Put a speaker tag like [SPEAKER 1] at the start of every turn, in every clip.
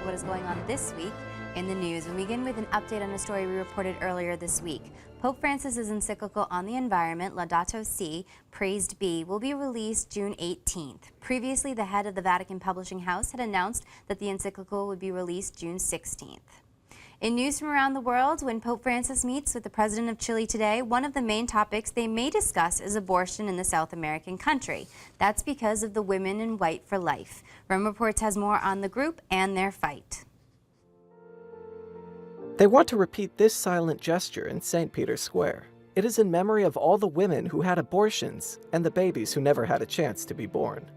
[SPEAKER 1] at what is going on this week in the news. We begin with an update on a story we reported earlier this week. Pope Francis's encyclical on the environment, Laudato Si, Praised Be, will be released June 18th. Previously, the head of the Vatican Publishing House had announced that the encyclical would be released June 16th. In news from around the world, when Pope Francis meets with the president of Chile today, one of the main topics they may discuss is abortion in the South American country. That's because of the Women in White for Life. Rome Reports has more on the group and their fight.
[SPEAKER 2] They want to repeat this silent gesture in St. Peter's Square. It is in memory of all the women who had abortions and the babies who never had a chance to be born.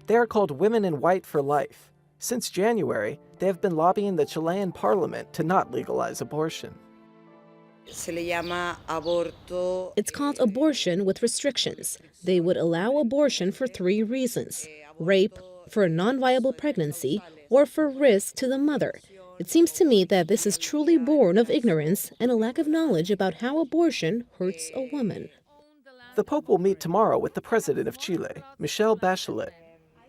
[SPEAKER 2] They are called Women in White for Life. Since January, they have been lobbying the Chilean parliament to not legalize abortion.
[SPEAKER 3] It's
[SPEAKER 4] called abortion with restrictions. They would allow abortion for 3 reasons: rape, for a non-viable pregnancy, or for risk to the mother. It seems to me that this is truly born of ignorance and a lack of knowledge about how abortion hurts a woman.
[SPEAKER 2] The Pope will meet tomorrow with the president of Chile, Michelle Bachelet.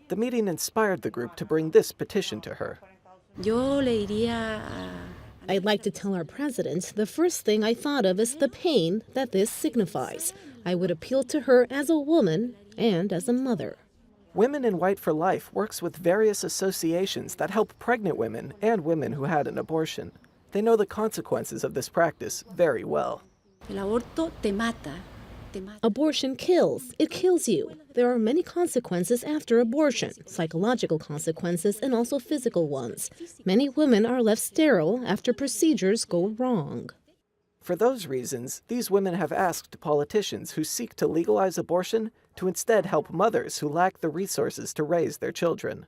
[SPEAKER 2] The meeting inspired the group to bring this petition to her.
[SPEAKER 4] I'd like to tell our president the first thing I thought of is the pain that this signifies. I would appeal to her as a woman and as a mother.
[SPEAKER 2] Women in White for Life works with various associations that help pregnant women and women who had an abortion. They know the consequences of this practice very well.
[SPEAKER 4] Abortion kills. It kills you. There are many consequences after abortion, psychological consequences and also physical ones. Many women are left sterile after procedures go wrong.
[SPEAKER 2] For those reasons, these women have asked politicians who seek to legalize abortion to instead help mothers who lack the resources to raise their children.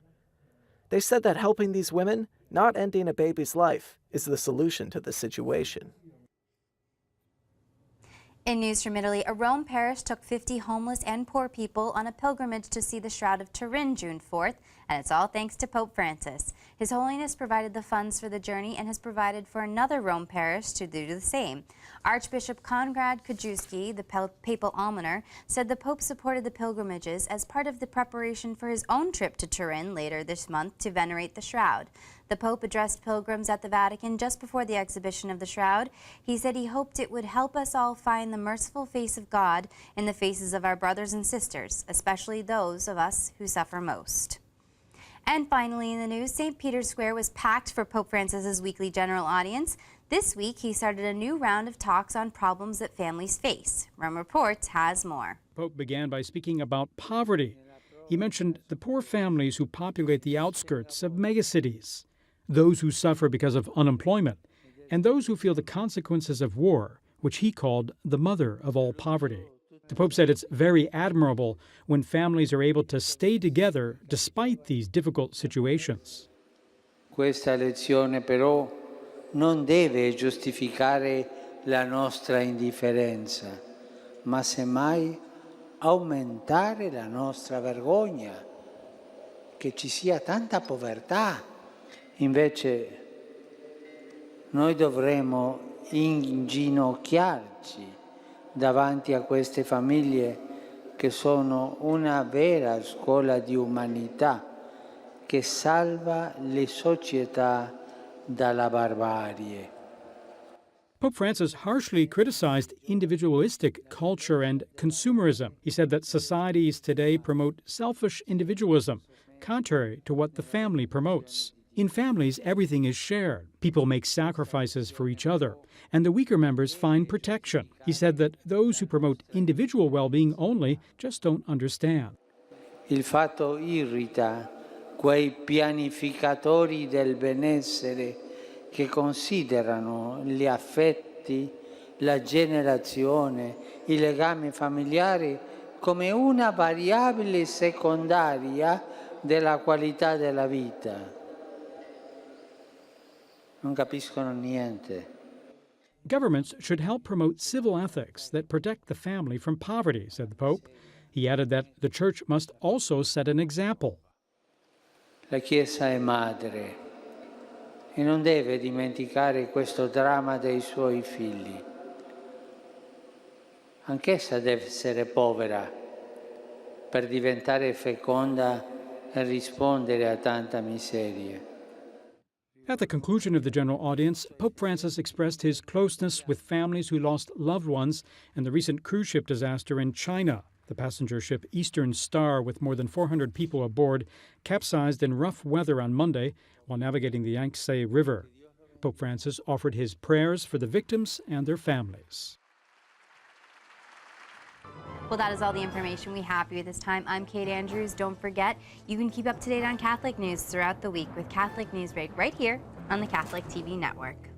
[SPEAKER 2] They said that helping these women, not ending a baby's life, is the solution to the situation.
[SPEAKER 1] In news from Italy, a Rome parish took 50 homeless and poor people on a pilgrimage to see the Shroud of Turin June 4th, and it's all thanks to Pope Francis. His Holiness provided the funds for the journey and has provided for another Rome parish to do the same. Archbishop Konrad Kujewski, the papal almoner, said the Pope supported the pilgrimages as part of the preparation for his own trip to Turin later this month to venerate the Shroud. The Pope addressed pilgrims at the Vatican just before the exhibition of the Shroud. He said he hoped it would help us all find the merciful face of God in the faces of our brothers and sisters, especially those of us who suffer most. And finally in the news, St. Peter's Square was packed for Pope Francis's weekly general audience. This week, he started a new round of talks on problems that families face. Rome Reports has more.
[SPEAKER 5] Pope began by speaking about poverty. He mentioned the poor families who populate the outskirts of megacities, those who suffer because of unemployment, and those who feel the consequences of war, which he called the mother of all poverty. The Pope said it's very admirable when families are able to stay together despite these difficult situations.
[SPEAKER 6] Questa elezione però non deve giustificare la nostra indifferenza, ma semmai aumentare la nostra vergogna, che ci sia tanta povertà. Invece noi dovremmo inginocchiarci davanti a queste famiglie che sono una vera scuola di umanità che salva le società dalla barbarie.
[SPEAKER 5] Pope Francis harshly criticized individualistic culture and consumerism. He said that societies today promote selfish individualism, contrary to what the family promotes. In families, everything is shared. People make sacrifices for each other, and the weaker members find protection. He said that those who promote individual well-being only just don't understand.
[SPEAKER 6] Il fatto irrita quei pianificatori del benessere che considerano gli affetti, la generazione, i legami familiari come una variabile secondaria della qualità della vita. Non capiscono niente.
[SPEAKER 5] Governments should help promote civil ethics that protect the family from poverty, said the Pope. He added that the Church must also set an example.
[SPEAKER 6] La Chiesa è madre e non deve dimenticare questo dramma dei suoi figli. Anch'essa deve essere povera per diventare feconda e rispondere a tanta miseria.
[SPEAKER 5] At the conclusion of the general audience, Pope Francis expressed his closeness with families who lost loved ones in the recent cruise ship disaster in China. The passenger ship Eastern Star, with more than 400 people aboard, capsized in rough weather on Monday while navigating the Yangtze River. Pope Francis offered his prayers for the victims and their families.
[SPEAKER 1] Well, that is all the information we have for you this time. I'm Kate Andrews. Don't forget, you can keep up to date on Catholic news throughout the week with Catholic Newsbreak right here on the Catholic TV Network.